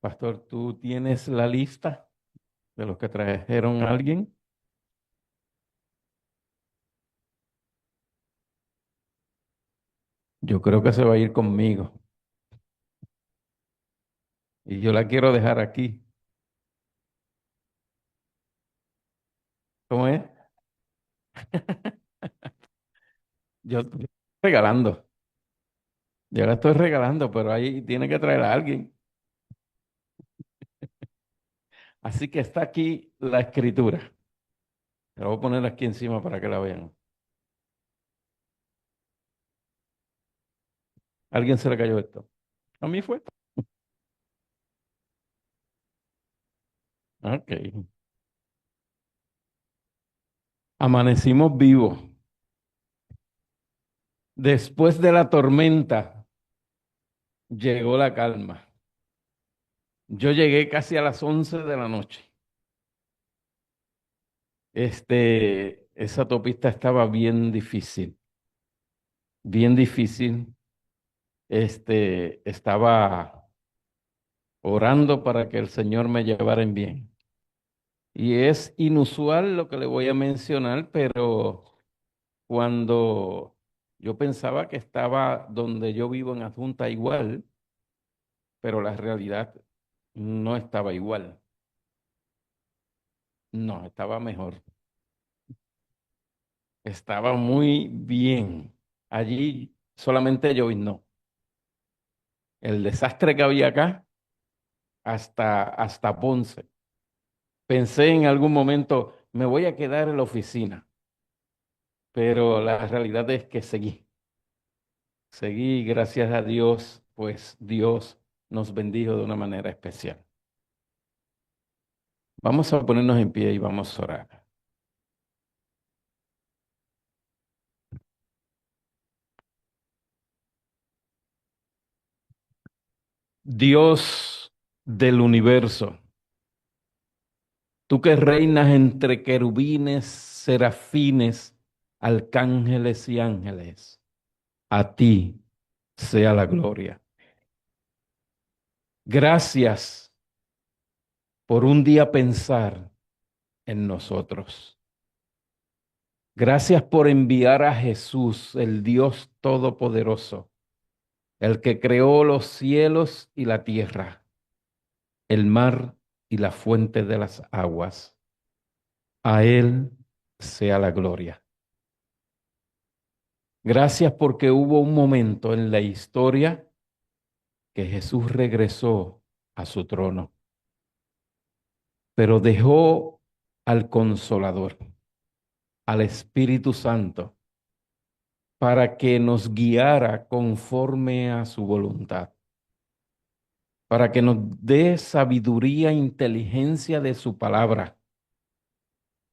Pastor, ¿tú tienes la lista de los que trajeron a alguien? Yo creo que se va a ir conmigo y yo la quiero dejar aquí. ¿Cómo es? Yo estoy regalando. Yo la estoy regalando, pero ahí tiene que traer a alguien. Así que está aquí la escritura. Te la voy a poner aquí encima para que la vean. ¿A alguien se le cayó esto? A mí fue. Ok. Amanecimos vivos. Después de la tormenta llegó la calma. Yo llegué casi a las 11 de la noche. Esa autopista estaba bien difícil, bien difícil. Estaba orando para que el Señor me llevara en bien. Y es inusual lo que le voy a mencionar, pero cuando yo pensaba que estaba donde yo vivo en Adjunta igual, pero la realidad no estaba igual. No, estaba mejor. Estaba muy bien. Allí solamente lloviznó. El desastre que había acá hasta Ponce. Pensé en algún momento, me voy a quedar en la oficina, pero la realidad es que seguí, gracias a Dios, pues Dios nos bendijo de una manera especial. Vamos a ponernos en pie y vamos a orar. Dios del universo, tú que reinas entre querubines, serafines, arcángeles y ángeles, a ti sea la gloria. Gracias por un día pensar en nosotros. Gracias por enviar a Jesús, el Dios Todopoderoso, el que creó los cielos y la tierra, el mar y la fuente de las aguas. A Él sea la gloria. Gracias porque hubo un momento en la historia que Jesús regresó a su trono, pero dejó al Consolador, al Espíritu Santo, para que nos guiara conforme a su voluntad, para que nos dé sabiduría e inteligencia de su palabra,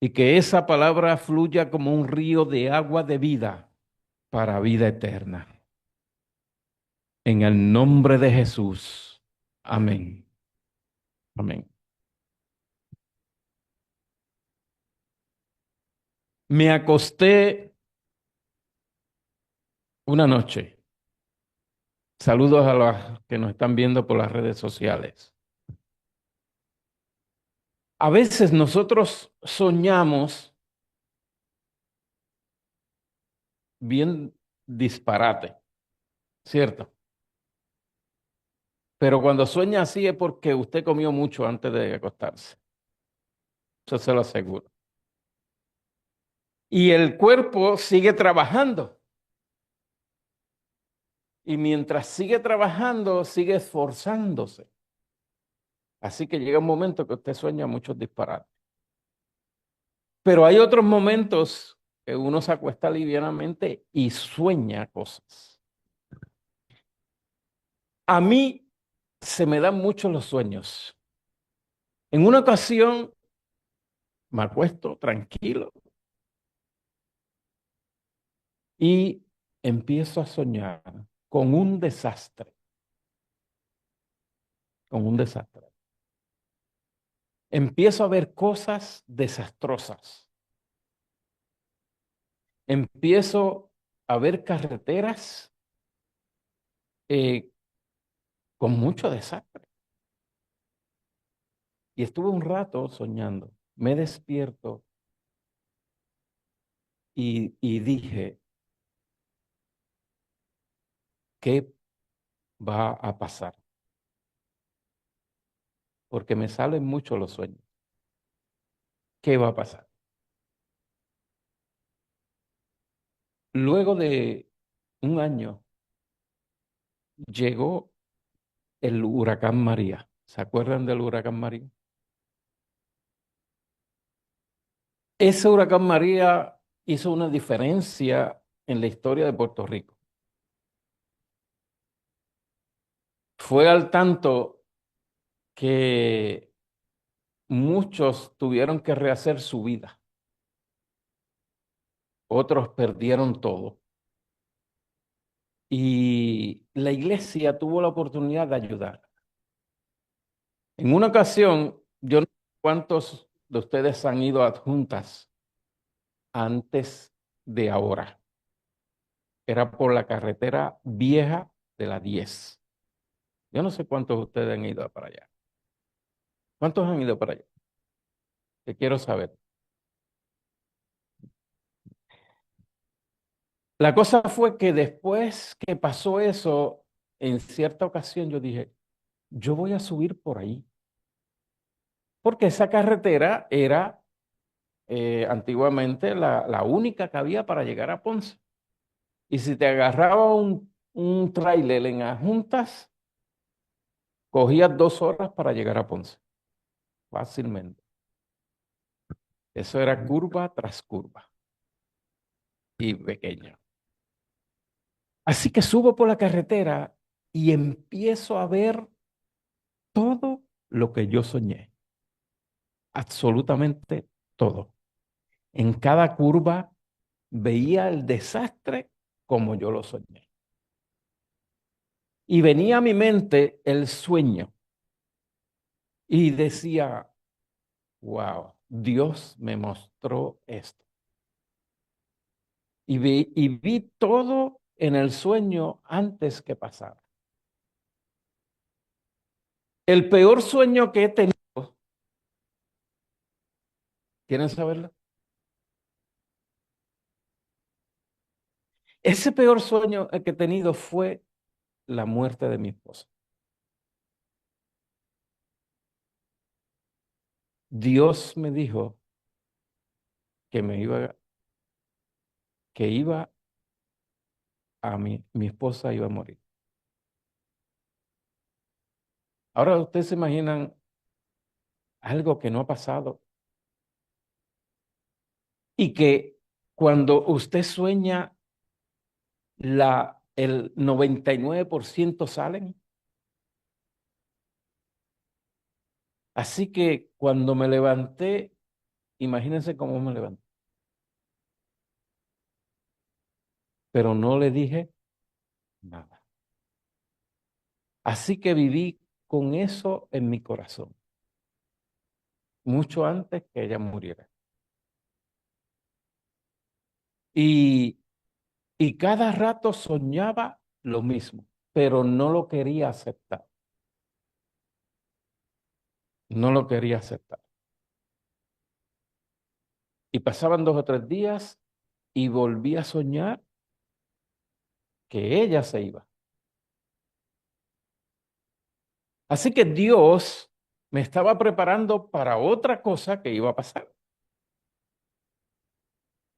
y que esa palabra fluya como un río de agua de vida para vida eterna. En el nombre de Jesús. Amén. Amén. Me acosté una noche. Saludos a los que nos están viendo por las redes sociales. A veces nosotros soñamos bien disparate, ¿cierto? Pero cuando sueña así es porque usted comió mucho antes de acostarse. Eso se lo aseguro. Y el cuerpo sigue trabajando. Y mientras sigue trabajando, sigue esforzándose. Así que llega un momento que usted sueña muchos disparates. Pero hay otros momentos que uno se acuesta livianamente y sueña cosas. A mí se me dan mucho los sueños. En una ocasión me acuesto tranquilo y empiezo a soñar con un desastre, con un desastre. Empiezo a ver cosas desastrosas. Empiezo a ver carreteras eh, con mucho desastre. Y estuve un rato soñando. Me despierto y dije, ¿qué va a pasar? Porque me salen mucho los sueños. ¿Qué va a pasar? Luego de un año llegó el huracán María. ¿Se acuerdan del huracán María? Ese huracán María hizo una diferencia en la historia de Puerto Rico. Fue al tanto que muchos tuvieron que rehacer su vida, otros perdieron todo. Y la iglesia tuvo la oportunidad de ayudar. En una ocasión, yo no sé cuántos de ustedes han ido a juntas antes de ahora. Era por la carretera vieja de la 10. Yo no sé cuántos de ustedes han ido para allá. ¿Cuántos han ido para allá? Que quiero saber. La cosa fue que después que pasó eso, en cierta ocasión yo dije, yo voy a subir por ahí. Porque esa carretera era antiguamente la única que había para llegar a Ponce. Y si te agarraba un tráiler en Adjuntas, cogías 2 horas para llegar a Ponce, fácilmente. Eso era curva tras curva y pequeña. Así que subo por la carretera y empiezo a ver todo lo que yo soñé, absolutamente todo. En cada curva veía el desastre como yo lo soñé. Y venía a mi mente el sueño y decía, wow, Dios me mostró esto. Y vi todo en el sueño antes que pasara. El peor sueño que he tenido, ¿quieren saberlo? Ese peor sueño que he tenido fue la muerte de mi esposa. Dios me dijo que que iba mi esposa iba a morir. Ahora ustedes se imaginan algo que no ha pasado y que cuando usted sueña, el 99% salen. Así que cuando me levanté, imagínense cómo me levanté, pero no le dije nada. Así que viví con eso en mi corazón, mucho antes que ella muriera. Y, y cada rato soñaba lo mismo, pero no lo quería aceptar. No lo quería aceptar. Y pasaban 2 o 3 días y volví a soñar que ella se iba. Así que Dios me estaba preparando para otra cosa que iba a pasar.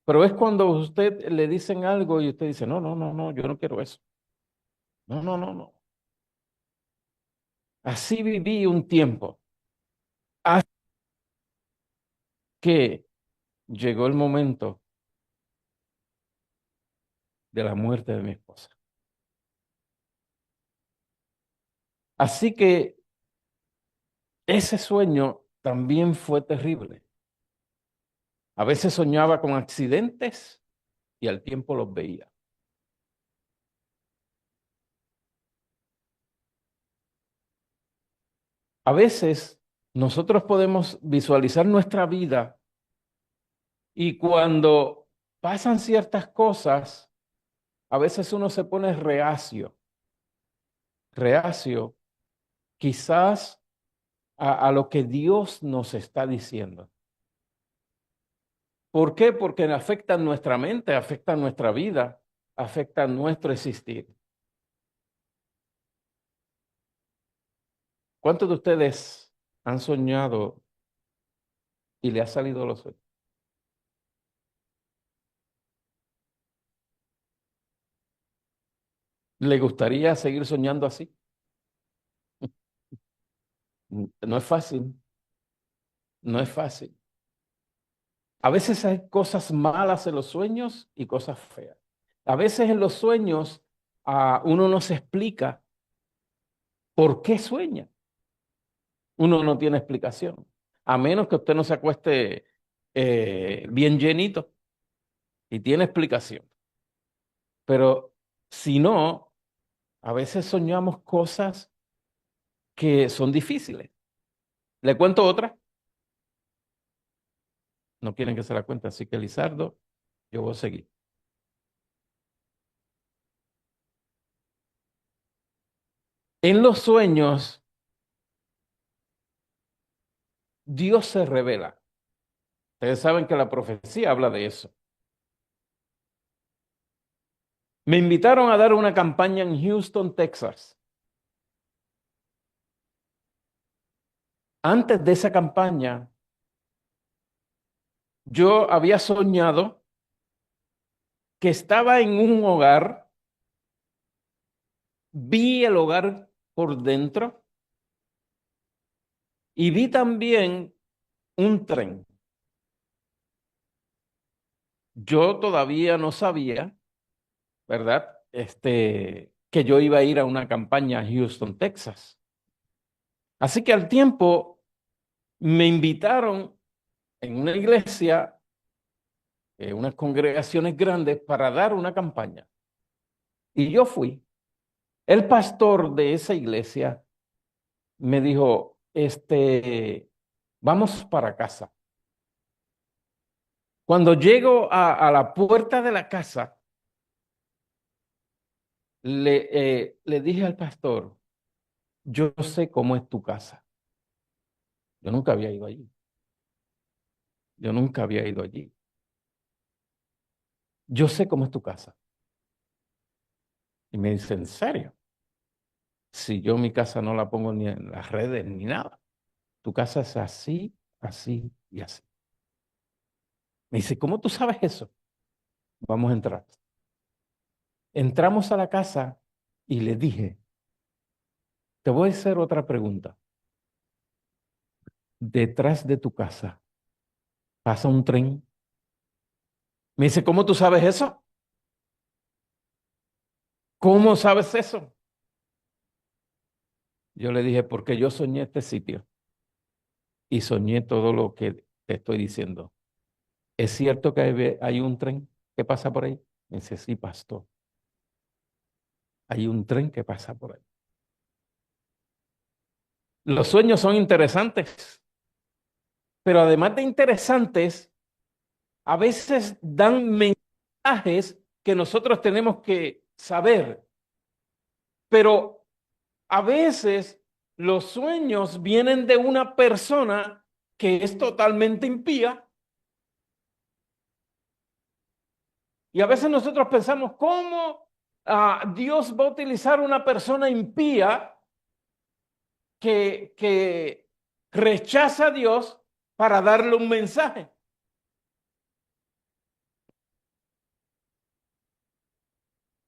Pero es cuando usted le dicen algo y usted dice, no, no, no, no, yo no quiero eso. No, no, no, no. Así viví un tiempo hasta que llegó el momento de la muerte de mi esposa. Así que ese sueño también fue terrible. A veces soñaba con accidentes y al tiempo los veía. A veces nosotros podemos visualizar nuestra vida y cuando pasan ciertas cosas, a veces uno se pone reacio, quizás a lo que Dios nos está diciendo. ¿Por qué? Porque afectan nuestra mente, afectan nuestra vida, afectan nuestro existir. ¿Cuántos de ustedes han soñado y le ha salido los sueños? ¿Le gustaría seguir soñando así? No es fácil, no es fácil. A veces hay cosas malas en los sueños y cosas feas. A veces en los sueños uno no se explica por qué sueña. Uno no tiene explicación. A menos que usted no se acueste bien llenito y tiene explicación. Pero si no, a veces soñamos cosas que son difíciles. ¿Le cuento otra? No quieren que se la cuente, así que Lizardo, yo voy a seguir. En los sueños, Dios se revela. Ustedes saben que la profecía habla de eso. Me invitaron a dar una campaña en Houston, Texas. Antes de esa campaña, yo había soñado que estaba en un hogar, vi el hogar por dentro y vi también un tren. Yo todavía no sabía, ¿verdad? Que yo iba a ir a una campaña a Houston, Texas. Así que al tiempo me invitaron en una iglesia, unas congregaciones grandes, para dar una campaña. Y yo fui. El pastor de esa iglesia me dijo, vamos para casa. Cuando llego a la puerta de la casa, le dije al pastor, yo sé cómo es tu casa. Yo nunca había ido allí. Yo nunca había ido allí. Yo sé cómo es tu casa. Y me dice, ¿en serio? Si yo mi casa no la pongo ni en las redes ni nada. Tu casa es así, así y así. Me dice, ¿cómo tú sabes eso? Vamos a entrar. Entramos a la casa y le dije, te voy a hacer otra pregunta. Detrás de tu casa pasa un tren. Me dice, ¿cómo tú sabes eso? ¿Cómo sabes eso? Yo le dije, porque yo soñé este sitio y soñé todo lo que te estoy diciendo. ¿Es cierto que hay un tren que pasa por ahí? Me dice, sí, pastor. Hay un tren que pasa por ahí. Los sueños son interesantes, pero además de interesantes, a veces dan mensajes que nosotros tenemos que saber, pero a veces los sueños vienen de una persona que es totalmente impía y a veces nosotros pensamos, ¿cómo Dios va a utilizar una persona impía que rechaza a Dios para darle un mensaje?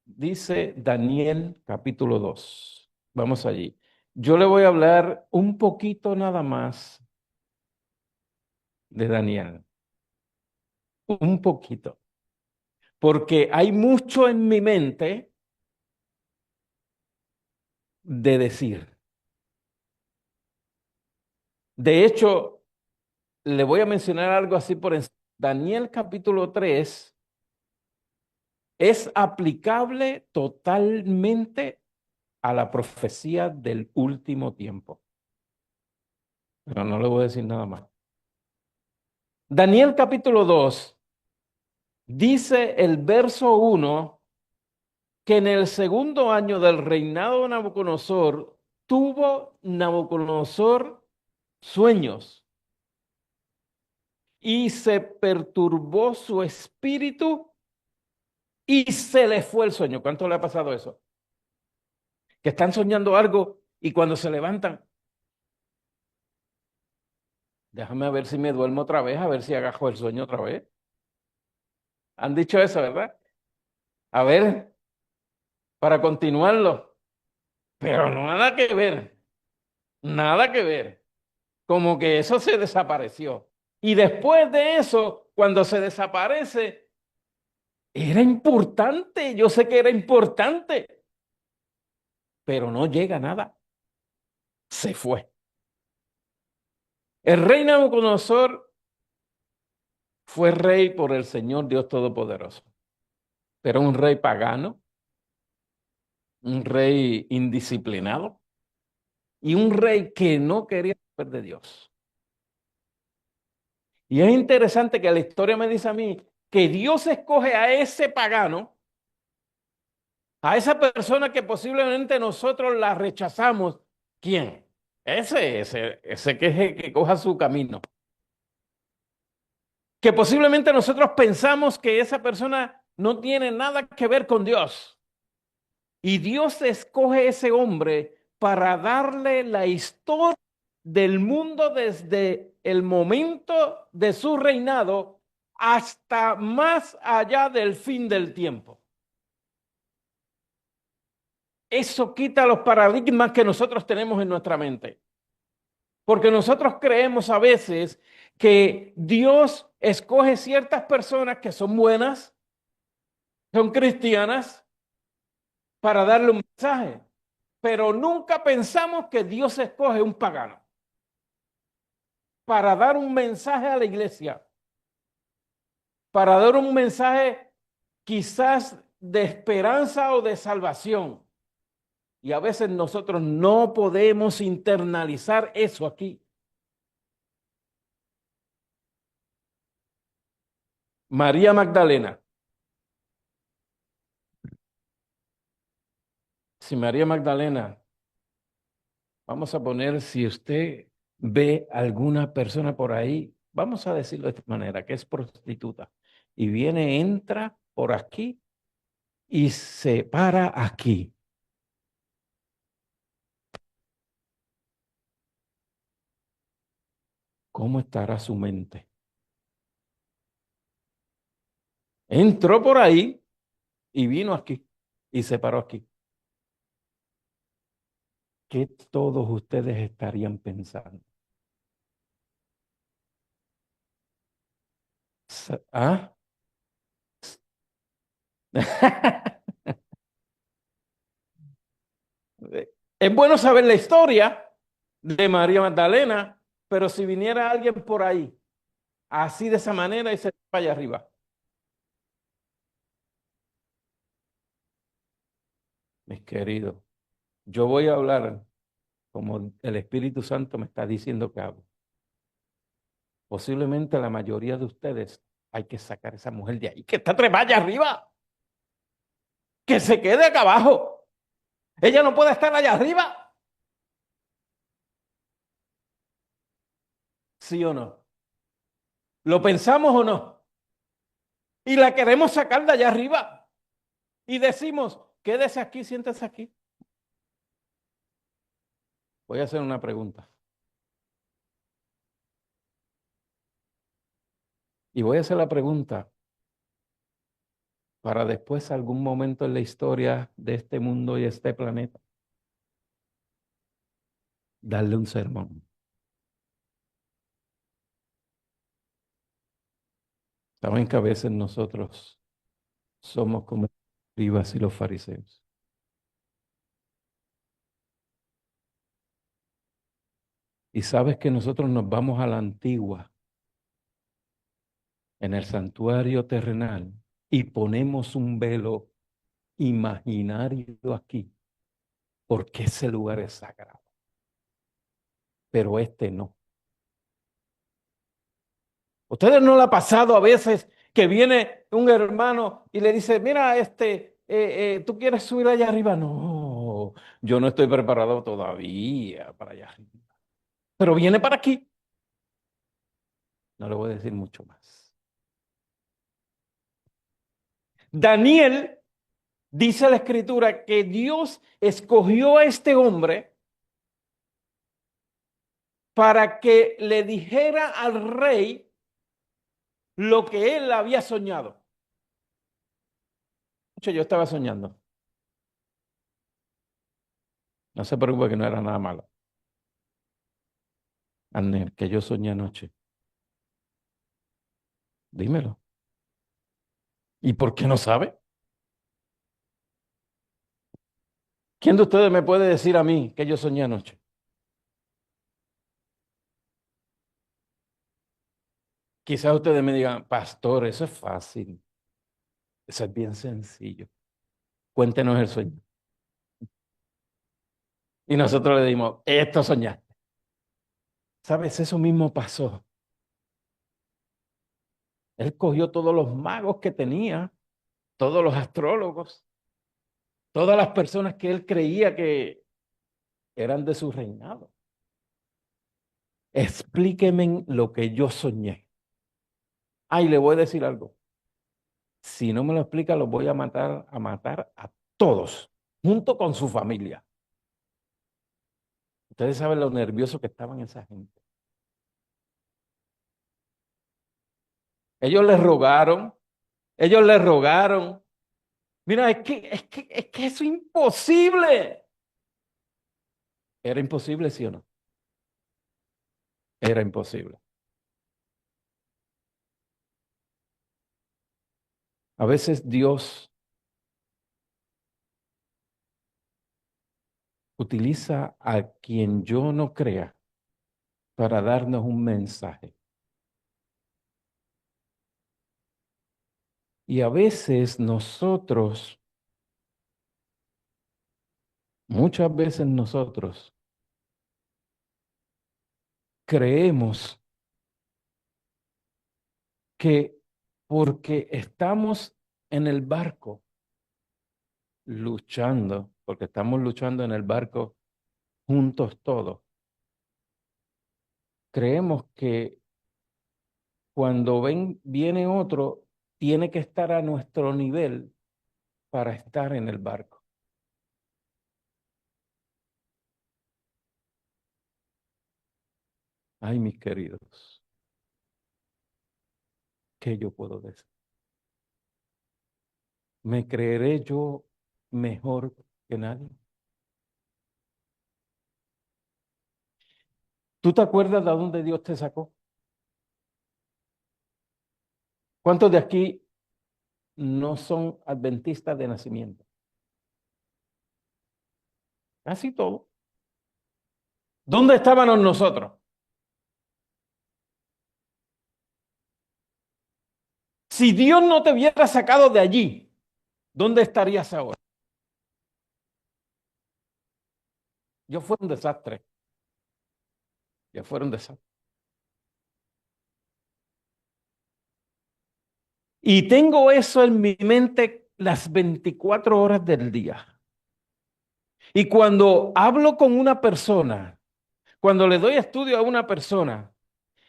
Dice Daniel capítulo 2. Vamos allí. Yo le voy a hablar un poquito nada más de Daniel. Un poquito. Porque hay mucho en mi mente de decir. De hecho, le voy a mencionar algo así por encima. Daniel capítulo 3 es aplicable totalmente a la profecía del último tiempo. Pero no le voy a decir nada más. Daniel capítulo 2 dice el verso 1 que en el segundo año del reinado de Nabucodonosor tuvo Nabucodonosor sueños, y se perturbó su espíritu y se le fue el sueño. ¿Cuánto le ha pasado eso? Que están soñando algo y cuando se levantan, déjame ver si me duermo otra vez, a ver si agajo el sueño otra vez. Han dicho eso, ¿verdad? A ver, para continuarlo. Pero no nada que ver, nada que ver. Como que eso se desapareció. Y después de eso, cuando se desaparece, era importante, yo sé que era importante, pero no llega nada. Se fue. El rey Nabucodonosor fue rey por el Señor Dios Todopoderoso, pero un rey pagano, un rey indisciplinado y un rey que no quería saber de Dios. Y es interesante que la historia me dice a mí que Dios escoge a ese pagano, a esa persona que posiblemente nosotros la rechazamos. ¿Quién? Ese que coja su camino. Que posiblemente nosotros pensamos que esa persona no tiene nada que ver con Dios. Y Dios escoge ese hombre para darle la historia del mundo desde el momento de su reinado hasta más allá del fin del tiempo. Eso quita los paradigmas que nosotros tenemos en nuestra mente. Porque nosotros creemos a veces que Dios escoge ciertas personas que son buenas, son cristianas, para darle un mensaje. Pero nunca pensamos que Dios escoge un pagano para dar un mensaje a la iglesia, para dar un mensaje quizás de esperanza o de salvación. Y a veces nosotros no podemos internalizar eso aquí. María Magdalena. Si María Magdalena, vamos a poner, si usted ve alguna persona por ahí, vamos a decirlo de esta manera, que es prostituta, y viene, entra por aquí y se para aquí. ¿Cómo estará su mente? Entró por ahí y vino aquí y se paró aquí. ¿Qué todos ustedes estarían pensando? ¿Ah? Es bueno saber la historia de María Magdalena, pero si viniera alguien por ahí, así de esa manera y se va allá arriba. Mis queridos, yo voy a hablar como el Espíritu Santo me está diciendo que hago. Posiblemente la mayoría de ustedes hay que sacar a esa mujer de ahí, que está trepada allá arriba, que se quede acá abajo. Ella no puede estar allá arriba. ¿Sí o no? ¿Lo pensamos o no? Y la queremos sacar de allá arriba. Y decimos, quédese aquí, siéntese aquí. Voy a hacer una pregunta. Y voy a hacer la pregunta para después, algún momento en la historia de este mundo y este planeta, darle un sermón. Saben que a veces nosotros somos como los escribas y los fariseos. Y sabes que nosotros nos vamos a la antigua, en el santuario terrenal, y ponemos un velo imaginario aquí, porque ese lugar es sagrado. Pero este no. ¿Ustedes no le ha pasado a veces que viene un hermano y le dice, mira, ¿tú quieres subir allá arriba? No, yo no estoy preparado todavía para allá arriba. pero viene para aquí. No le voy a decir mucho más. Daniel, dice la escritura que Dios escogió a este hombre para que le dijera al rey lo que él había soñado. Yo estaba soñando. No se preocupe que no era nada malo. Anel, que yo soñé anoche. Dímelo. ¿Y por qué no sabe? ¿Quién de ustedes me puede decir a mí que yo soñé anoche? Quizás ustedes me digan, pastor, eso es fácil. Eso es bien sencillo. Cuéntenos el sueño. Y nosotros le dimos, esto soñaste. ¿Sabes? Eso mismo pasó. Él cogió todos los magos que tenía, todos los astrólogos, todas las personas que él creía que eran de su reinado. Explíqueme lo que yo soñé. Ay, le voy a decir algo. Si no me lo explica, los voy a matar a todos, junto con su familia. Ustedes saben lo nervioso que estaban esa gente. Ellos les rogaron, ellos les rogaron. Mira, es que eso es imposible. ¿Era imposible, sí o no? Era imposible. A veces Dios utiliza a quien yo no crea para darnos un mensaje. Y a veces nosotros, muchas veces nosotros, creemos que porque estamos en el barco luchando, porque estamos luchando en el barco juntos todos, creemos que cuando viene otro, tiene que estar a nuestro nivel para estar en el barco. Ay, mis queridos, ¿qué yo puedo decir? ¿Me creeré yo mejor que nadie? ¿Tú te acuerdas de dónde Dios te sacó? ¿Cuántos de aquí no son adventistas de nacimiento? Casi todos. ¿Dónde estábamos nosotros? Si Dios no te hubiera sacado de allí, ¿dónde estarías ahora? Yo fui un desastre. Yo fui un desastre. Y tengo eso en mi mente las 24 horas del día. Y cuando hablo con una persona, cuando le doy estudio a una persona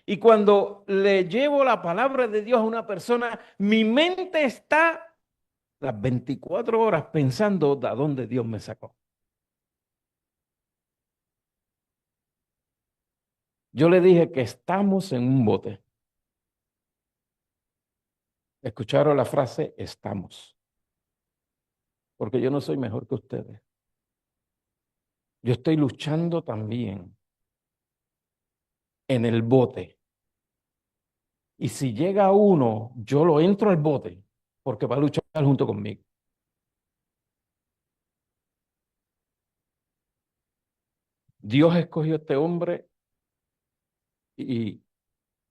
y cuando le llevo la palabra de Dios a una persona, mi mente está las 24 horas pensando de dónde Dios me sacó. Yo le dije que estamos en un bote. Escucharon la frase estamos, porque yo no soy mejor que ustedes. Yo estoy luchando también en el bote. Y si llega uno, yo lo entro al bote, porque va a luchar junto conmigo. Dios escogió a este hombre y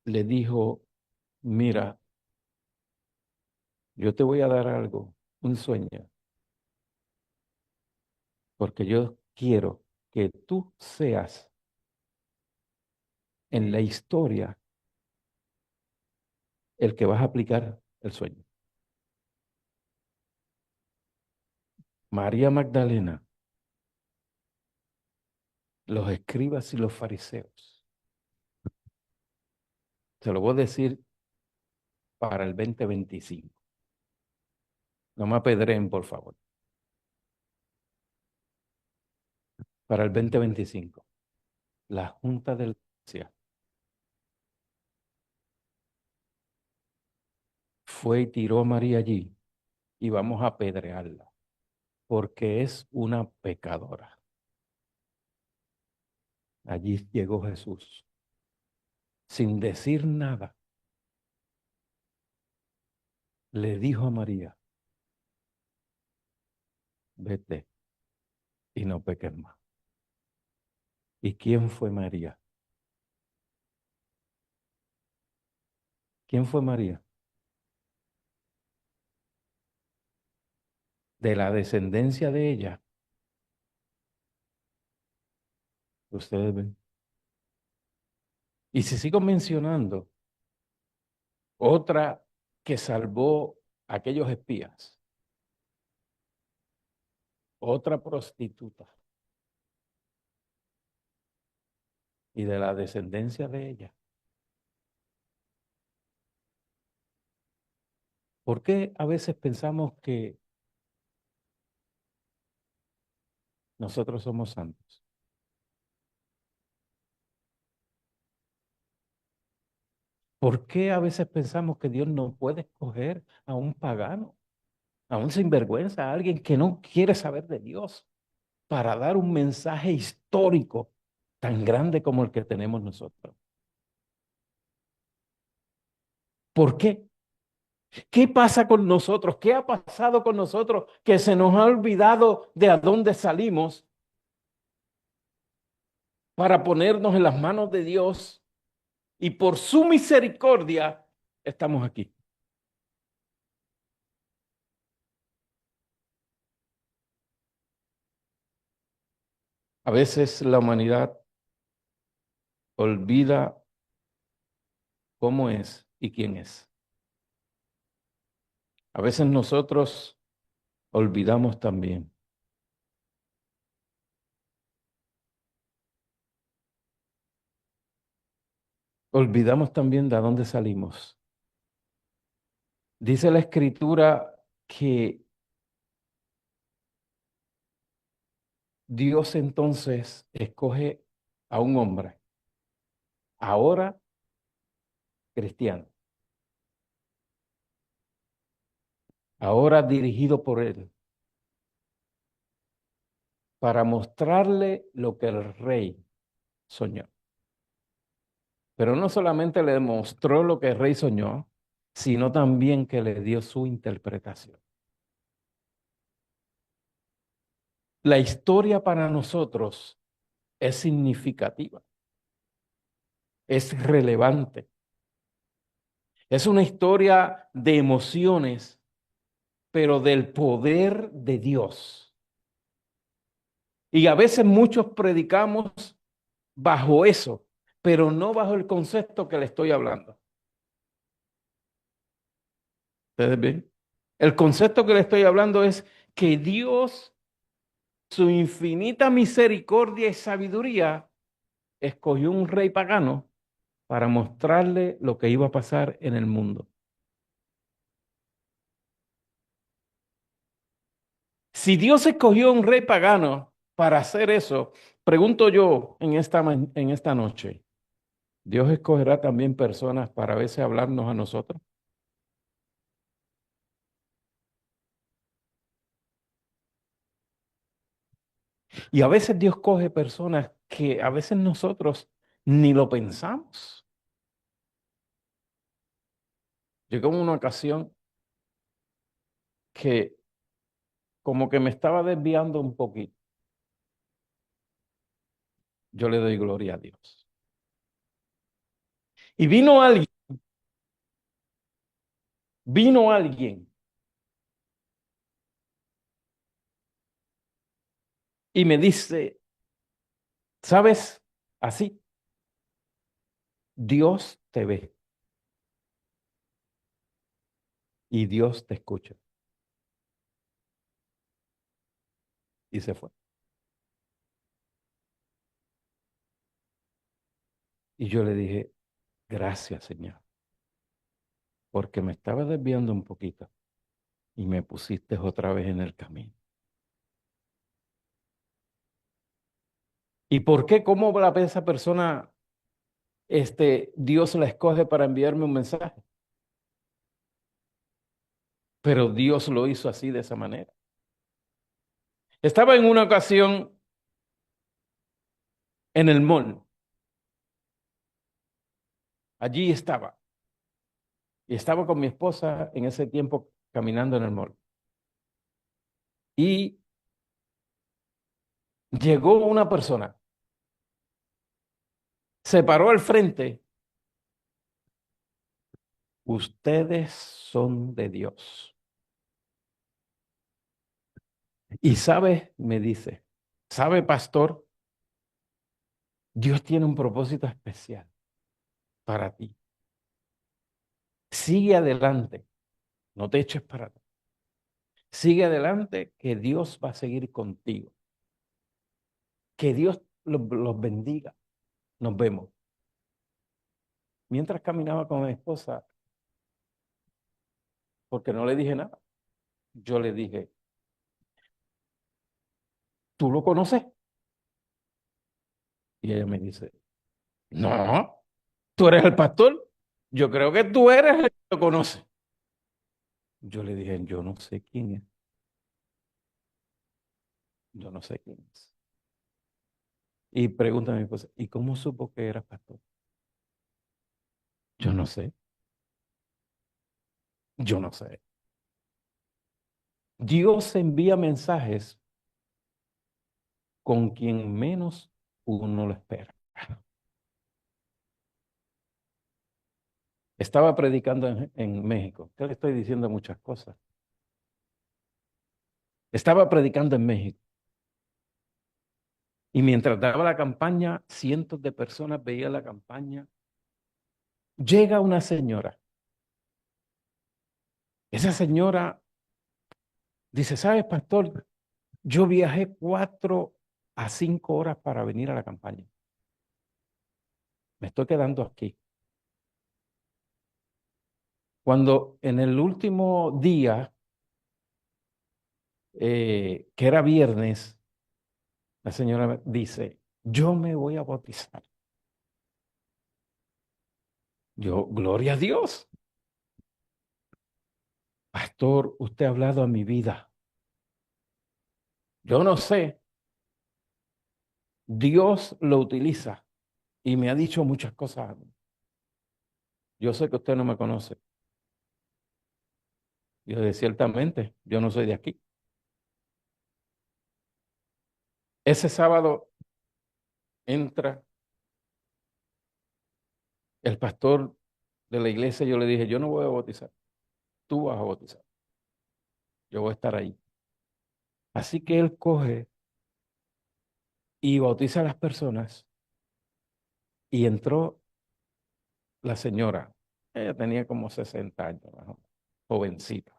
le dijo, mira, yo te voy a dar algo, un sueño, porque yo quiero que tú seas en la historia el que vas a aplicar el sueño. María Magdalena, los escribas y los fariseos. Se lo voy a decir para el 2025. No me apedreen, por favor. Para el 2025. La Junta de la Iglesia fue y tiró a María allí y vamos a apedrearla porque es una pecadora. Allí llegó Jesús sin decir nada. Le dijo a María, vete y no peques más. ¿Y quién fue María? ¿Quién fue María? De la descendencia de ella, ustedes ven. Y si sigo mencionando, otra que salvó a aquellos espías, otra prostituta, y de la descendencia de ella. ¿Por qué a veces pensamos que nosotros somos santos? ¿Por qué a veces pensamos que Dios no puede escoger a un pagano, a un sinvergüenza, a alguien que no quiere saber de Dios, para dar un mensaje histórico tan grande como el que tenemos nosotros? ¿Por qué? ¿Qué pasa con nosotros? ¿Qué ha pasado con nosotros que se nos ha olvidado de a dónde salimos para ponernos en las manos de Dios y por su misericordia estamos aquí? A veces la humanidad olvida cómo es y quién es. A veces nosotros olvidamos también. Olvidamos también de dónde salimos. Dice la escritura que Dios entonces escoge a un hombre, ahora cristiano, ahora dirigido por él, para mostrarle lo que el rey soñó. Pero no solamente le mostró lo que el rey soñó, sino también que le dio su interpretación. La historia para nosotros es significativa, es relevante. Es una historia de emociones, pero del poder de Dios. Y a veces muchos predicamos bajo eso, pero no bajo el concepto que le estoy hablando. ¿Ustedes ven? El concepto que le estoy hablando es que Dios, su infinita misericordia y sabiduría, escogió un rey pagano para mostrarle lo que iba a pasar en el mundo. Si Dios escogió un rey pagano para hacer eso, pregunto yo en esta noche, ¿Dios escogerá también personas para a veces hablarnos a nosotros? Y a veces Dios coge personas que a veces nosotros ni lo pensamos. Llegó una ocasión que como que me estaba desviando un poquito. Yo le doy gloria a Dios. Y vino alguien y me dice, ¿sabes? Así, Dios te ve y Dios te escucha. Y se fue. Y yo le dije, Gracias, Señor, porque me estaba desviando un poquito y me pusiste otra vez en el camino. ¿Y por qué? ¿Cómo esa persona, Dios la escoge para enviarme un mensaje? Pero Dios lo hizo así, de esa manera. Estaba en una ocasión en el mall. Allí estaba. Y estaba con mi esposa en ese tiempo caminando en el mall. Y llegó una persona, se paró al frente. Ustedes son de Dios. Y sabe, me dice, sabe, pastor, Dios tiene un propósito especial para ti. Sigue adelante, no te eches para atrás. Sigue adelante, que Dios va a seguir contigo. Que Dios los bendiga. Nos vemos. Mientras caminaba con mi esposa, porque no le dije nada, yo le dije, ¿tú lo conoces? Y ella me dice, no, tú eres el pastor. Yo creo que tú eres el que lo conoce. Yo le dije, yo no sé quién es. Yo no sé quién es. Y pregunta a mi esposa, ¿y cómo supo que era pastor? Yo no sé. Yo no sé. Dios envía mensajes con quien menos uno lo espera. Estaba predicando en México. ¿Qué le estoy diciendo muchas cosas? Estaba predicando en México. Y mientras daba la campaña, cientos de personas veían la campaña. Llega una señora. Esa señora dice, ¿sabes, pastor? Yo viajé 4 a 5 horas para venir a la campaña. Me estoy quedando aquí. Cuando en el último día, que era viernes, la señora dice, yo me voy a bautizar. Yo, gloria a Dios. Pastor, usted ha hablado a mi vida. Yo no sé, Dios lo utiliza y me ha dicho muchas cosas a mí. Yo sé que usted no me conoce. Yo dije, ciertamente, yo no soy de aquí. Ese sábado entra el pastor de la iglesia. Yo le dije, yo no voy a bautizar. Tú vas a bautizar. Yo voy a estar ahí. Así que él coge y bautiza a las personas y entró la señora. Ella tenía como 60 años, más o menos, jovencita.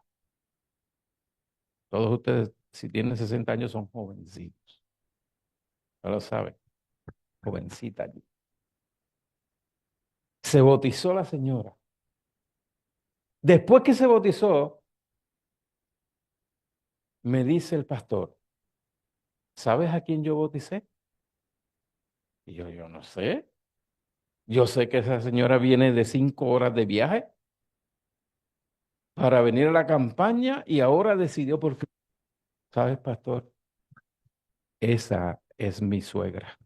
Todos ustedes, si tienen 60 años, son jovencitos. No lo saben, jovencita allí. Se bautizó la señora. Después que se bautizó, me dice el pastor, ¿sabes a quién yo bauticé? Y yo no sé. Yo sé que esa señora viene de 5 horas de viaje para venir a la campaña y ahora decidió por qué. ¿Sabes, pastor? Esa es mi suegra.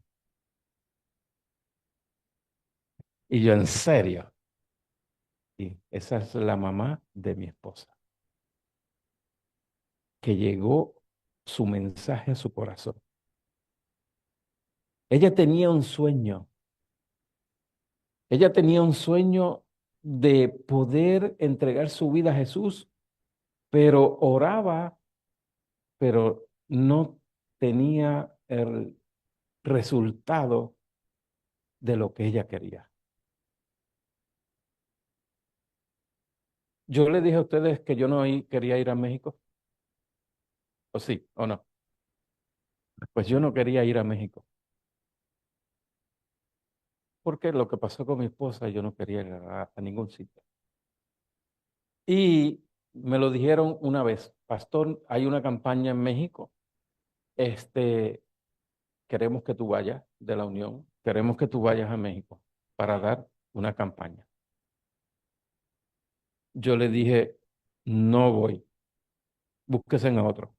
Y yo, en serio. Y esa es la mamá de mi esposa, que llegó su mensaje a su corazón. Ella tenía un sueño. Ella tenía un sueño de poder entregar su vida a Jesús, pero oraba, pero no tenía el resultado de lo que ella quería. Yo le dije a ustedes que yo no quería ir a México, o sí, o no. Pues yo no quería ir a México. porque lo que pasó con mi esposa, yo no quería ir a ningún sitio. Y me lo dijeron una vez, pastor, hay una campaña en México, este, queremos que tú vayas de la Unión, queremos que tú vayas a México para dar una campaña. Yo le dije, no voy, búsquese en otro,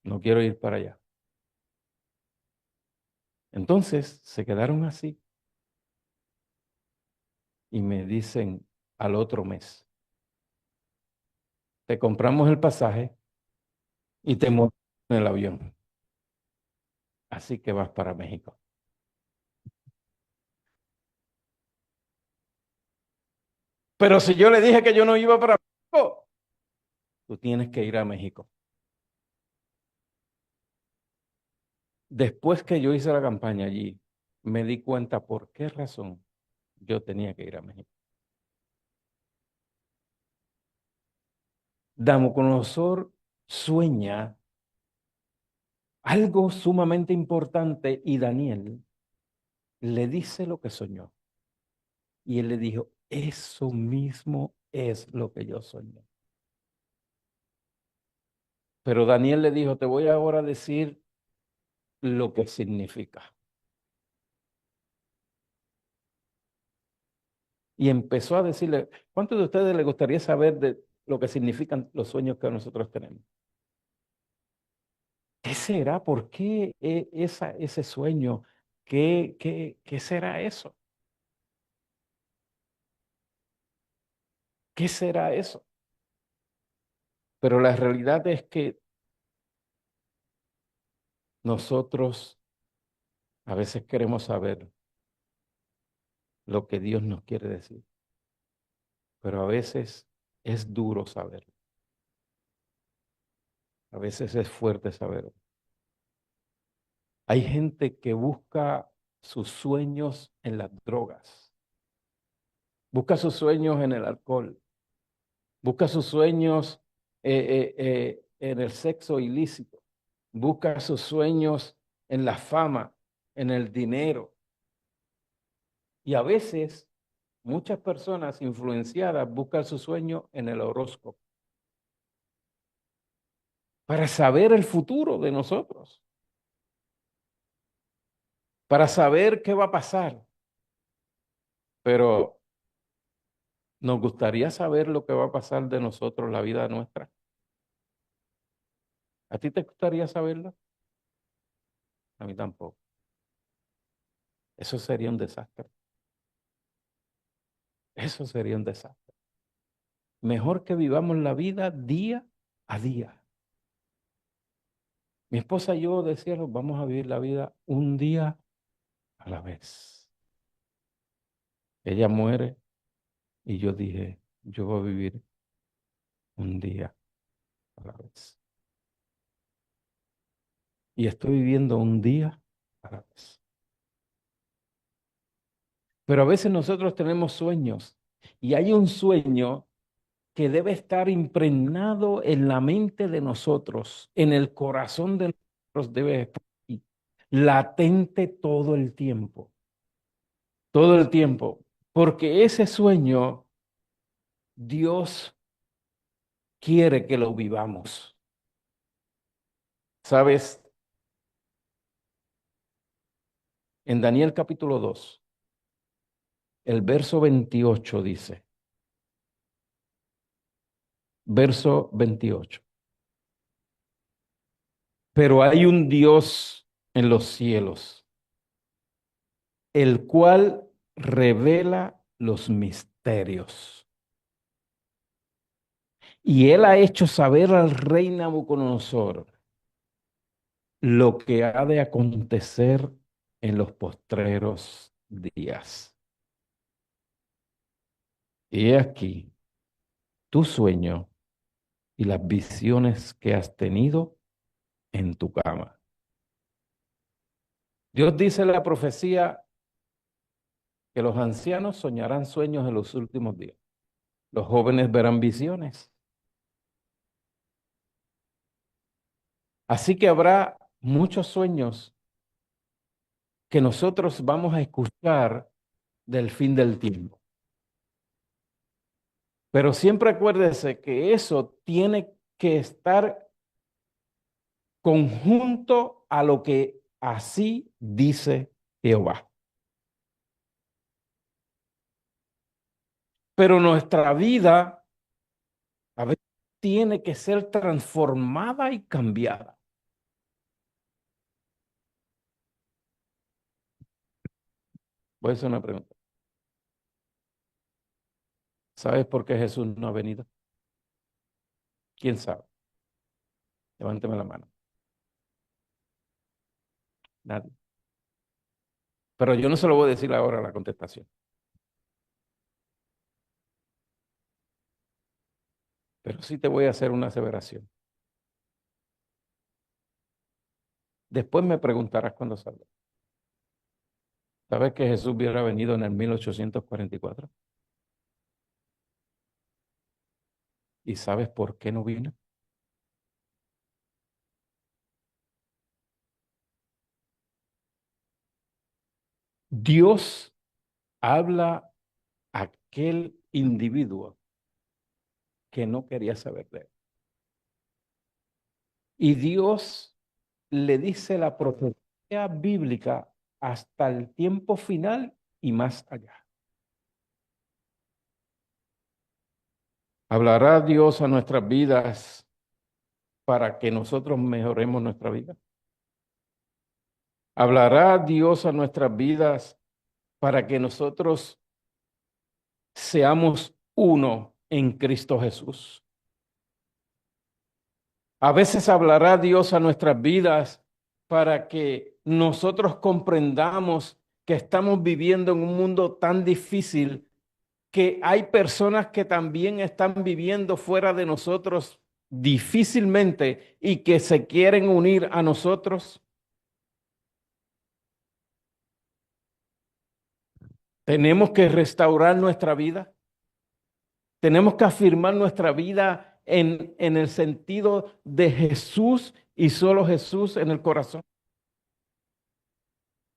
no quiero ir para allá. Entonces se quedaron así y me dicen al otro mes, te compramos el pasaje y te montas en el avión. Así que vas para México. Pero si yo le dije que yo no iba para México, tú tienes que ir a México. Después que yo hice la campaña allí, me di cuenta por qué razón yo tenía que ir a México. Nabucodonosor sueña algo sumamente importante y Daniel le dice lo que soñó. Y él le dijo, eso mismo es lo que yo soñé. Pero Daniel le dijo, te voy ahora a decir lo que significa. Y empezó a decirle, ¿cuántos de ustedes les gustaría saber de lo que significan los sueños que nosotros tenemos? ¿Qué será? ¿Por qué ese sueño? ¿Qué será eso? ¿Qué será eso? Pero la realidad es que nosotros a veces queremos saber lo que Dios nos quiere decir, pero a veces es duro saberlo, a veces es fuerte saberlo. Hay gente que busca sus sueños en las drogas, busca sus sueños en el alcohol, busca sus sueños en el sexo ilícito, busca sus sueños en la fama, en el dinero. Y a veces muchas personas influenciadas buscan su sueño en el horóscopo para saber el futuro de nosotros, para saber qué va a pasar. Pero nos gustaría saber lo que va a pasar de nosotros, la vida nuestra. ¿A ti te gustaría saberlo? A mí tampoco. Eso sería un desastre. Eso sería un desastre. Mejor que vivamos la vida día a día. Mi esposa y yo decíamos, vamos a vivir la vida un día a la vez. Ella muere y yo dije, yo voy a vivir un día a la vez. Y estoy viviendo un día a la vez. Pero a veces nosotros tenemos sueños y hay un sueño que debe estar impregnado en la mente de nosotros, en el corazón de nosotros, debe estar ahí, latente todo el tiempo, porque ese sueño Dios quiere que lo vivamos. ¿Sabes? En Daniel capítulo 2, el verso 28 dice, verso 28, pero hay un Dios en los cielos, el cual revela los misterios. Y él ha hecho saber al rey Nabucodonosor lo que ha de acontecer en los postreros días. Y he aquí tu sueño y las visiones que has tenido en tu cama. Dios dice en la profecía que los ancianos soñarán sueños en los últimos días. Los jóvenes verán visiones. Así que habrá muchos sueños que nosotros vamos a escuchar del fin del tiempo. Pero siempre acuérdese que eso tiene que estar conjunto a lo que así dice Jehová. Pero nuestra vida a veces tiene que ser transformada y cambiada. Voy a hacer una pregunta. ¿Sabes por qué Jesús no ha venido? ¿Quién sabe? Levánteme la mano. Nadie. Pero yo no se lo voy a decir ahora la contestación. Pero sí te voy a hacer una aseveración. Después me preguntarás cuando salga. ¿Sabes que Jesús hubiera venido en el 1844? ¿Y sabes por qué no vino? Dios habla a aquel individuo que no quería saber de él. Y Dios le dice la profecía bíblica hasta el tiempo final y más allá. ¿Hablará Dios a nuestras vidas para que nosotros mejoremos nuestra vida? ¿Hablará Dios a nuestras vidas para que nosotros seamos uno en Cristo Jesús? A veces hablará Dios a nuestras vidas para que nosotros comprendamos que estamos viviendo en un mundo tan difícil, que hay personas que también están viviendo fuera de nosotros difícilmente y que se quieren unir a nosotros. Tenemos que restaurar nuestra vida. Tenemos que afirmar nuestra vida en el sentido de Jesús y solo Jesús en el corazón.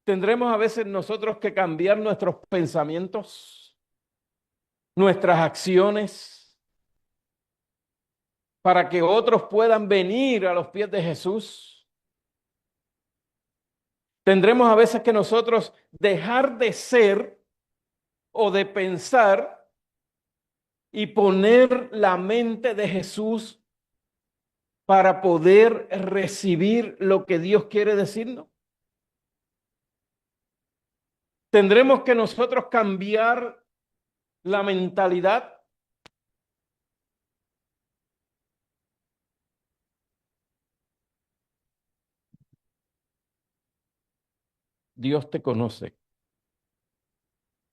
Tendremos a veces nosotros que cambiar nuestros pensamientos, nuestras acciones, para que otros puedan venir a los pies de Jesús. Tendremos a veces que nosotros dejar de ser o de pensar y poner la mente de Jesús para poder recibir lo que Dios quiere decirnos. Tendremos que nosotros cambiar la mentalidad. Dios te conoce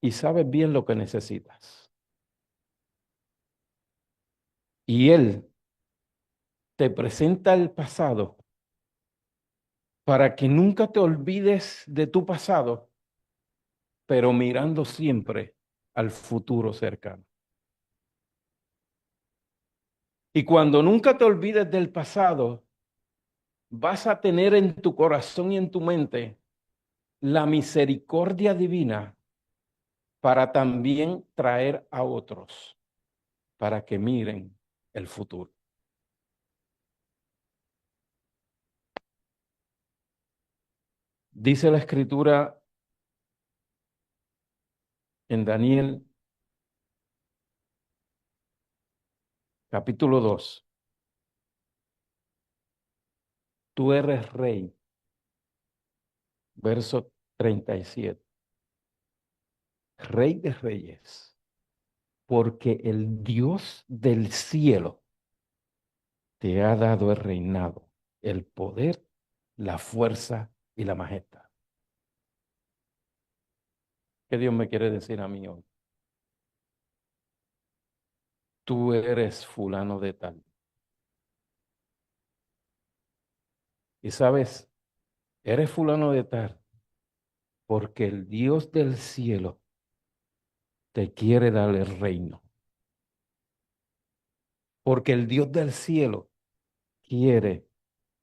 y sabe bien lo que necesitas. Y Él te presenta el pasado para que nunca te olvides de tu pasado, pero mirando siempre al futuro cercano. Y cuando nunca te olvides del pasado, vas a tener en tu corazón y en tu mente la misericordia divina para también traer a otros para que miren el futuro. Dice la escritura en Daniel capítulo 2: tú eres rey, verso 37, rey de reyes, porque el Dios del cielo te ha dado el reinado, el poder, la fuerza y la majestad. ¿Qué Dios me quiere decir a mí hoy? Tú eres fulano de tal. Y sabes, eres fulano de tal porque el Dios del cielo te quiere dar el reino. Porque el Dios del cielo quiere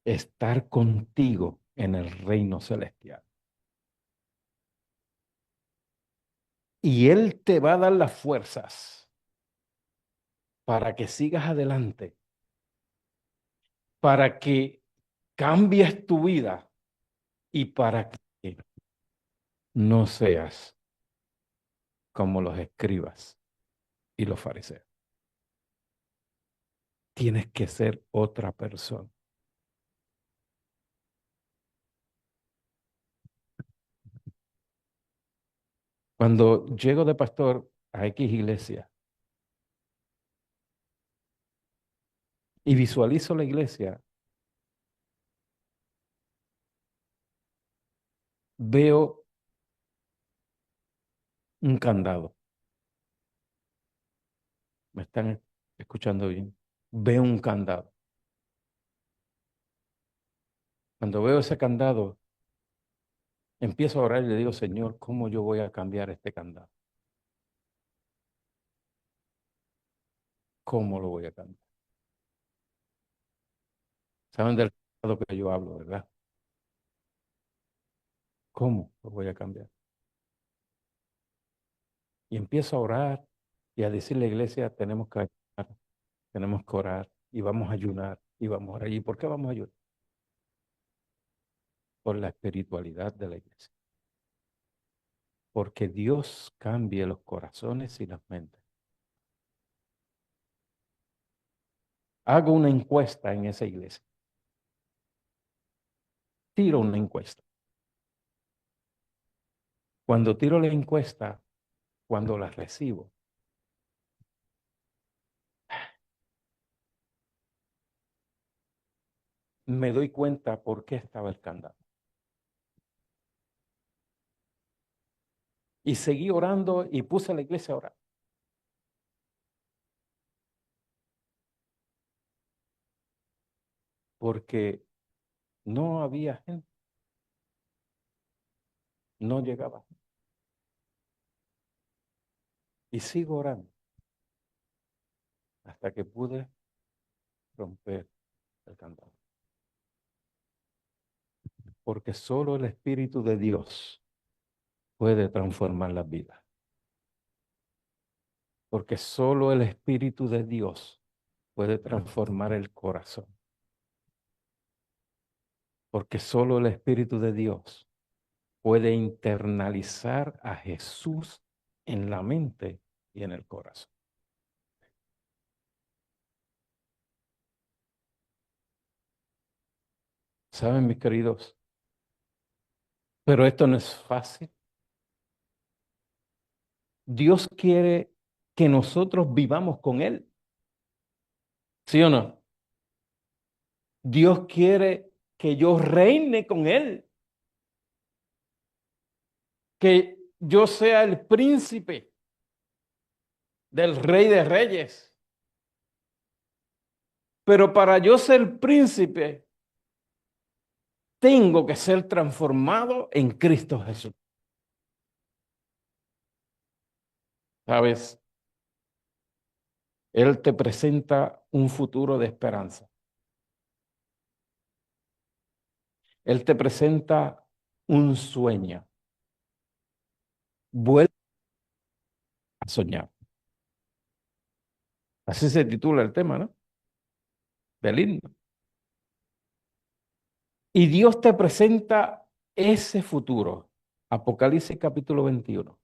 estar contigo en el reino celestial. Y Él te va a dar las fuerzas para que sigas adelante, para que cambies tu vida y para que no seas como los escribas y los fariseos. Tienes que ser otra persona. Cuando llego de pastor a X iglesia y visualizo la iglesia, veo un candado. ¿Me están escuchando bien? Veo un candado. Cuando veo ese candado, empiezo a orar y le digo, Señor, ¿cómo yo voy a cambiar este candado? ¿Cómo lo voy a cambiar? ¿Saben del candado que yo hablo, verdad? ¿Cómo lo voy a cambiar? Y empiezo a orar y a decirle a la iglesia, tenemos que ayunar, tenemos que orar y vamos a ayunar y vamos a orar. ¿Y por qué vamos a ayunar? Por la espiritualidad de la iglesia. Porque Dios cambia los corazones y las mentes. Hago una encuesta en esa iglesia. Tiro una encuesta. Cuando tiro la encuesta, cuando la recibo, me doy cuenta por qué estaba el candado. Y seguí orando y puse a la iglesia a orar. Porque no había gente, no llegaba. Y sigo orando hasta que pude romper el candado. Porque solo el Espíritu de Dios puede transformar las vidas. Porque solo el Espíritu de Dios puede transformar el corazón. Porque solo el Espíritu de Dios puede internalizar a Jesús en la mente y en el corazón. ¿Saben, mis queridos? Pero esto no es fácil. Dios quiere que nosotros vivamos con Él. ¿Sí o no? Dios quiere que yo reine con Él. Que yo sea el príncipe del Rey de Reyes. Pero para yo ser príncipe, tengo que ser transformado en Cristo Jesús. ¿Sabes? Él te presenta un futuro de esperanza. Él te presenta un sueño. Vuelve a soñar. Así se titula el tema, ¿no? Del himno. Y Dios te presenta ese futuro. Apocalipsis capítulo 21.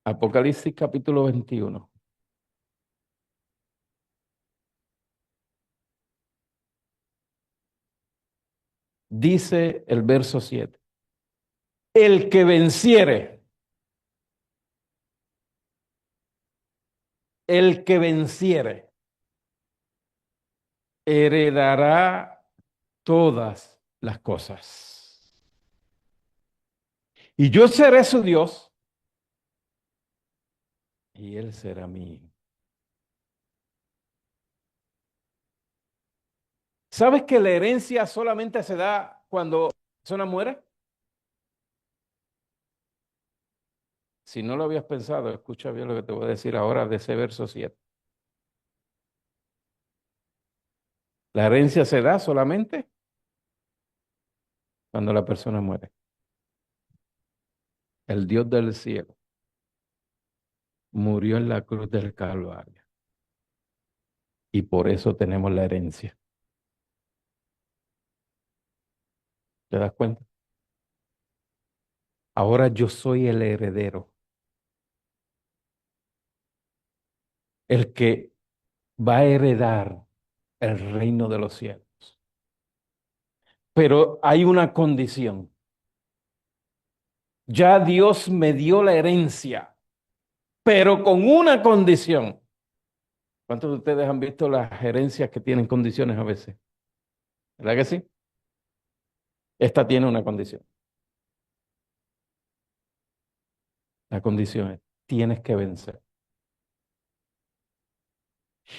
Apocalipsis capítulo 21. Dice el verso 7. El que venciere, el que venciere, heredará todas las cosas. Y yo seré su Dios y él será mi hijo. ¿Sabes que la herencia solamente se da cuando la persona muere? Si no lo habías pensado, escucha bien lo que te voy a decir ahora de ese verso 7. La herencia se da solamente cuando la persona muere. el Dios del cielo, murió en la cruz del Calvario. Y por eso tenemos la herencia. ¿Te das cuenta? Ahora yo soy el heredero, el que va a heredar el reino de los cielos. Pero hay una condición. Ya Dios me dio la herencia, pero con una condición. ¿Cuántos de ustedes han visto las herencias que tienen condiciones a veces? ¿Verdad que sí? Esta tiene una condición. La condición es, tienes que vencer.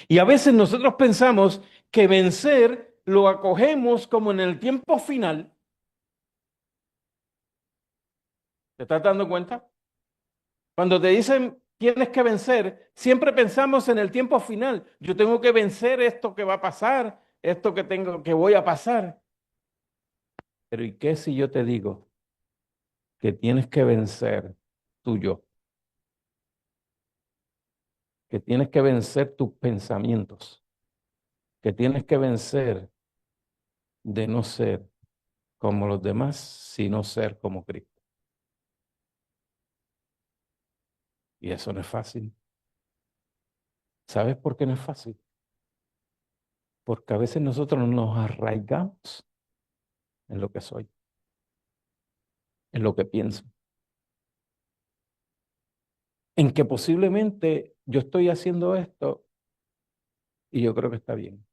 Y a veces nosotros pensamos que vencer lo acogemos como en el tiempo final. ¿Te estás dando cuenta? Cuando te dicen tienes que vencer, siempre pensamos en el tiempo final. Yo tengo que vencer esto que va a pasar, esto que tengo que voy a pasar. Pero ¿y qué si yo te digo que tienes que vencer tu yo? Que tienes que vencer tus pensamientos, que tienes que vencer de no ser como los demás, sino ser como Cristo. Y eso no es fácil. ¿Sabes por qué no es fácil? Porque a veces nosotros nos arraigamos en lo que soy, en lo que pienso, en que posiblemente yo estoy haciendo esto y yo creo que está bien.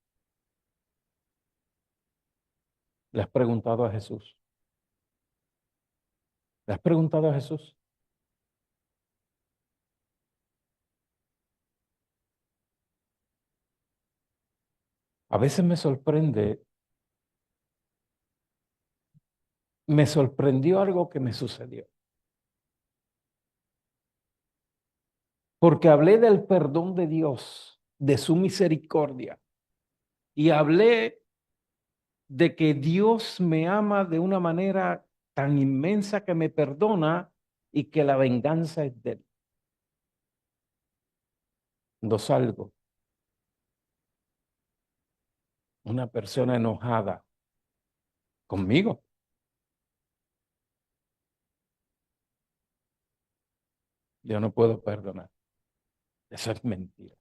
¿Le has preguntado a Jesús? ¿Le has preguntado a Jesús? A veces me sorprendió algo que me sucedió. Porque hablé del perdón de Dios, de su misericordia, y hablé de que Dios me ama de una manera tan inmensa que me perdona y que la venganza es de él. Cuando salgo, una persona enojada conmigo, yo no puedo perdonar. Eso es mentira.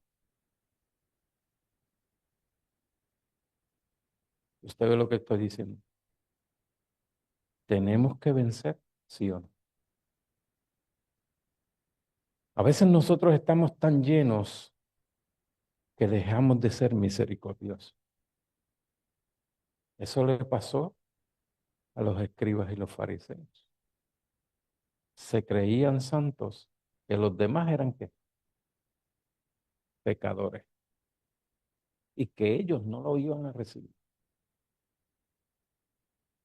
¿Usted ve lo que estoy diciendo? ¿Tenemos que vencer? ¿Sí o no? A veces nosotros estamos tan llenos que dejamos de ser misericordiosos. Eso le pasó a los escribas y los fariseos. Se creían santos, que los demás eran ¿qué? Pecadores, y que ellos no lo iban a recibir.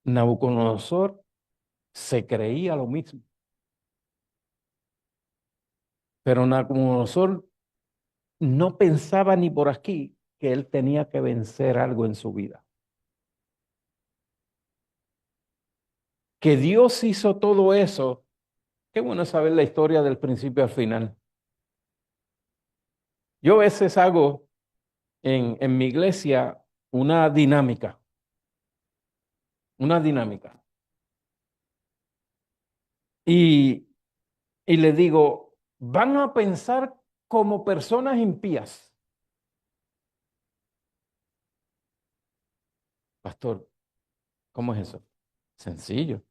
Nabucodonosor se creía lo mismo, pero Nabucodonosor no pensaba ni por aquí que él tenía que vencer algo en su vida. Que Dios hizo todo eso. Qué bueno saber la historia del principio al final. Yo a veces hago en mi iglesia una dinámica, una dinámica. Y, y le digo, van a pensar como personas impías. Pastor, ¿cómo es eso? Sencillo.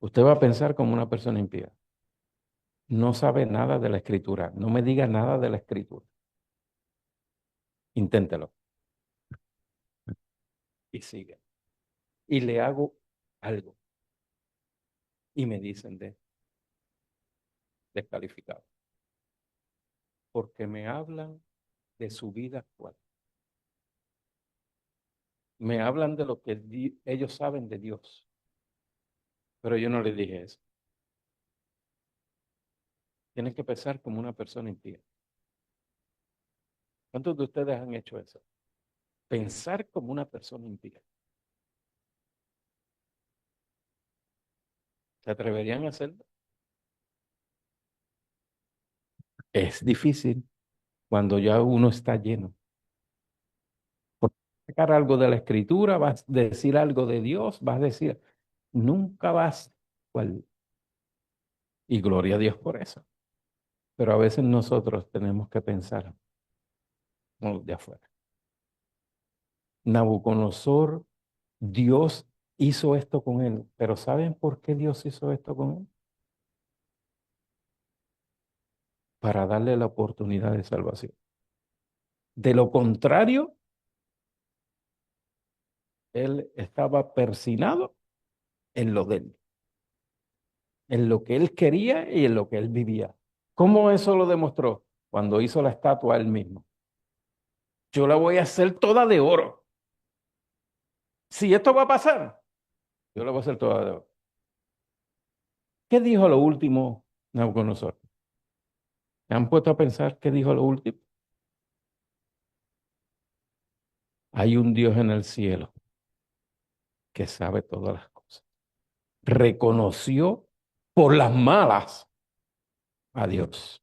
Usted va a pensar como una persona impía. No sabe nada de la escritura. No me diga nada de la escritura. Inténtelo. Y sigue. Y le hago algo. Y me dicen descalificado. Porque me hablan de su vida actual. Me hablan de lo que ellos saben de Dios. Pero yo no les dije eso. Tienen que pensar como una persona impía. ¿Cuántos de ustedes han hecho eso? Pensar como una persona impía. ¿Se atreverían a hacerlo? Es difícil cuando ya uno está lleno. Porque sacar algo de la escritura, vas a decir algo de Dios, vas a decir, nunca vas, cual, y gloria a Dios por eso. Pero a veces nosotros tenemos que pensar no, de afuera. Nabucodonosor, Dios hizo esto con él, pero ¿saben por qué Dios hizo esto con él? Para darle la oportunidad de salvación. De lo contrario, él estaba persinado en lo de él, en lo que él quería y en lo que él vivía. ¿Cómo eso lo demostró? Cuando hizo la estatua él mismo. Yo la voy a hacer toda de oro. Si esto va a pasar, yo la voy a hacer toda de oro. ¿Qué dijo lo último Nabucodonosor? ¿Se han puesto a pensar qué dijo lo último? Hay un Dios en el cielo que sabe todas las cosas. Reconoció por las malas a Dios.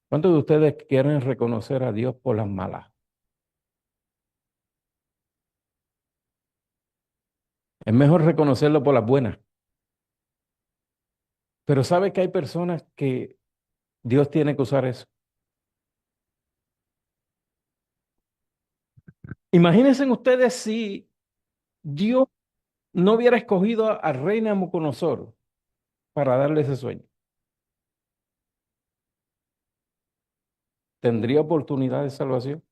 ¿Cuántos de ustedes quieren reconocer a Dios por las malas? Es mejor reconocerlo por las buenas. Pero sabe que hay personas que Dios tiene que usar eso. Imagínense ustedes si Dios no hubiera escogido a rey Nabucodonosor para darle ese sueño. ¿Tendría oportunidad de salvación?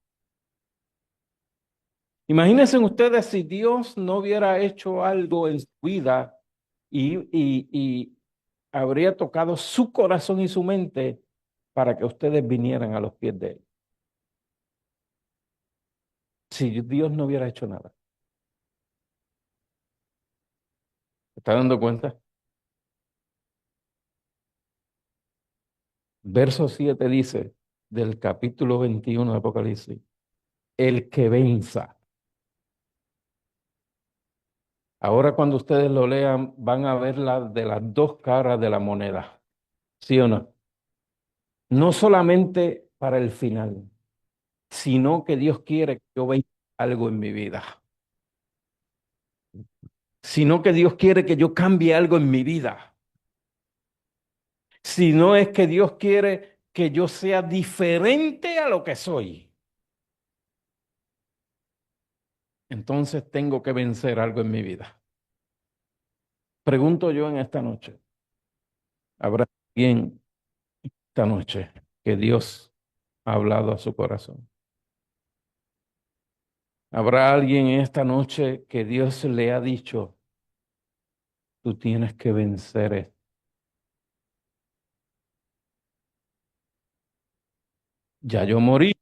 Imagínense ustedes si Dios no hubiera hecho algo en su vida y habría tocado su corazón y su mente para que ustedes vinieran a los pies de Él. Si Dios no hubiera hecho nada. ¿Se está dando cuenta? Verso 7 dice del capítulo 21 de Apocalipsis, el que venza. Ahora cuando ustedes lo lean van a ver la de las dos caras de la moneda. ¿Sí o no? No solamente para el final, sino que Dios quiere que yo vea algo en mi vida, sino que Dios quiere que yo cambie algo en mi vida, sino es que Dios quiere que yo sea diferente a lo que soy. Entonces tengo que vencer algo en mi vida. Pregunto yo en esta noche, ¿habrá alguien esta noche que Dios ha hablado a su corazón? ¿Habrá alguien esta noche que Dios le ha dicho, tú tienes que vencer esto? Ya yo morí,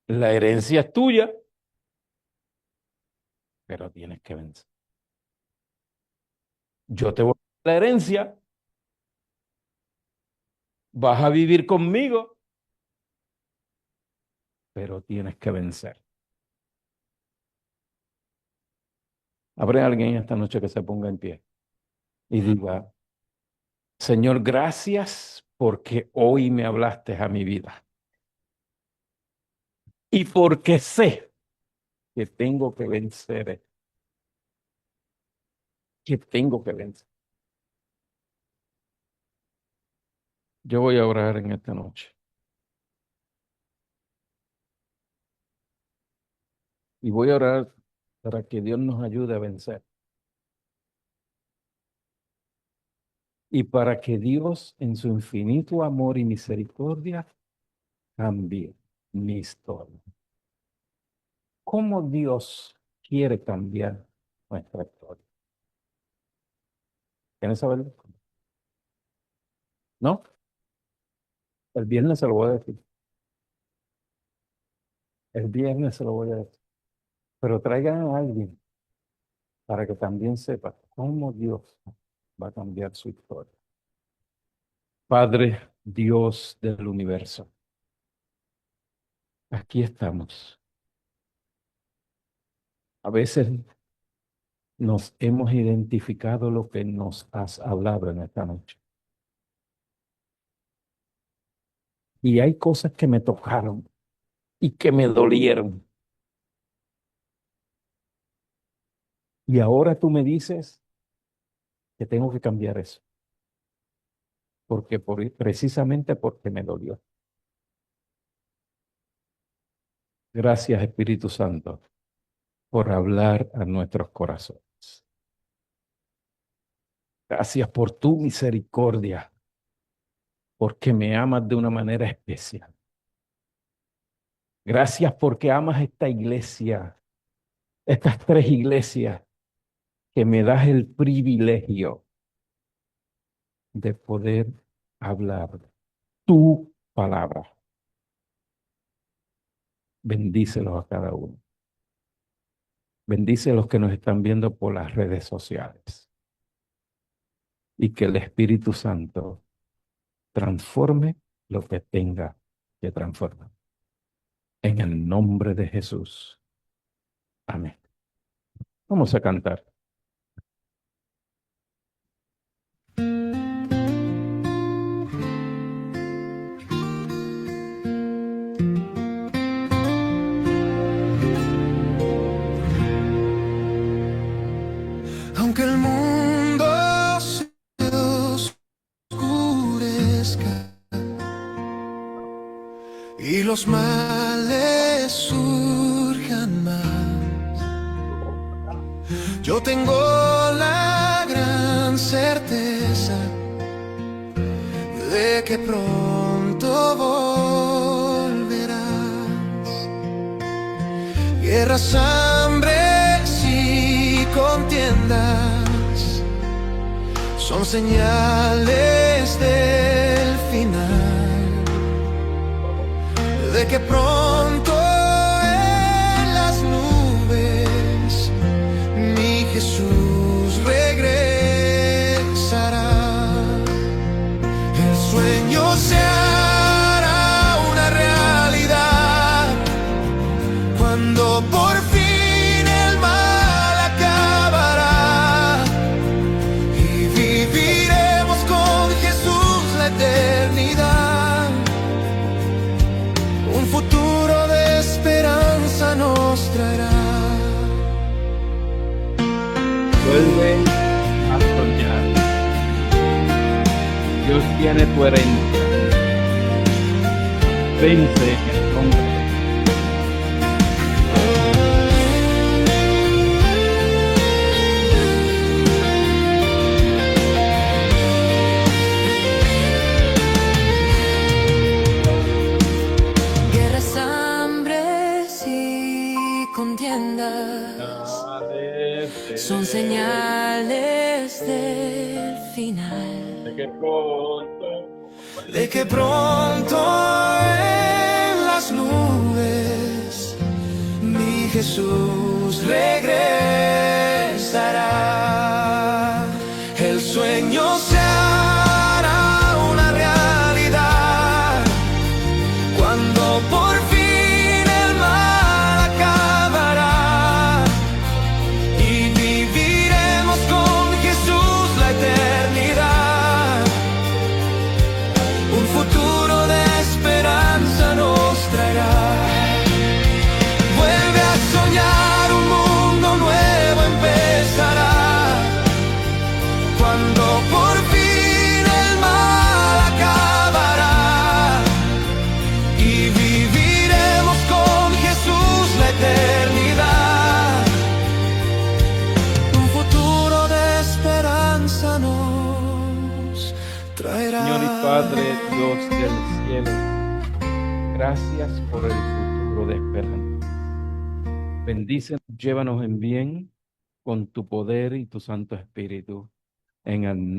la herencia es tuya, pero tienes que vencer. Yo te voy a dar la herencia, vas a vivir conmigo, pero tienes que vencer. ¿Habrá alguien esta noche que se ponga en pie y diga, Señor, gracias porque hoy me hablaste a mi vida y porque sé que tengo que vencer, que tengo que vencer? Yo voy a orar en esta noche y voy a orar para que Dios nos ayude a vencer y para que Dios en su infinito amor y misericordia cambie mi historia. ¿Cómo Dios quiere cambiar nuestra historia? ¿Quieren saberlo? ¿No? El viernes se lo voy a decir. El viernes se lo voy a decir. Pero traigan a alguien para que también sepa cómo Dios va a cambiar su historia. Padre, Dios del universo, aquí estamos. A veces nos hemos identificado lo que nos has hablado en esta noche. Y hay cosas que me tocaron y que me dolieron. Y ahora tú me dices que tengo que cambiar eso, porque precisamente porque me dolió. Gracias, Espíritu Santo, por hablar a nuestros corazones. Gracias por tu misericordia, porque me amas de una manera especial. Gracias porque amas esta iglesia, estas tres iglesias, que me das el privilegio de poder hablar tu palabra. Bendícelos a cada uno. Bendice a los que nos están viendo por las redes sociales. Y que el Espíritu Santo transforme lo que tenga que transformar. En el nombre de Jesús. Amén. Vamos a cantar. Aunque el mundo se oscurezca y los males surjan más, yo tengo la gran certeza de que pronto volverás. Guerras, hambres y contiendas son señales del final, de que pronto en las nubes mi Jesús regresará. El sueño se hará una realidad cuando por fin el mal acabará y viviremos con Jesús la eternidad. Un futuro de esperanza nos traerá. Vuelve a soñar. Dios tiene tu herencia. Vence en el nombre de Guerras, hambres y contiendas son señales del final, de que pronto en las nubes mi Jesús regresará. El sueño se hará una realidad cuando por fin el mal acabará y viviremos con Jesús la eternidad. Un futuro de esperanza nos traerá. Vuelve a soñar, un mundo nuevo empezará cuando por fin el mal acabará y viviremos con Jesús la eternidad. Un futuro de esperanza nos traerá. Señor y Padre, Dios del cielo, gracias por el futuro de esperanza. Bendícenos, llévanos en bien con tu poder y tu Santo Espíritu. En el nombre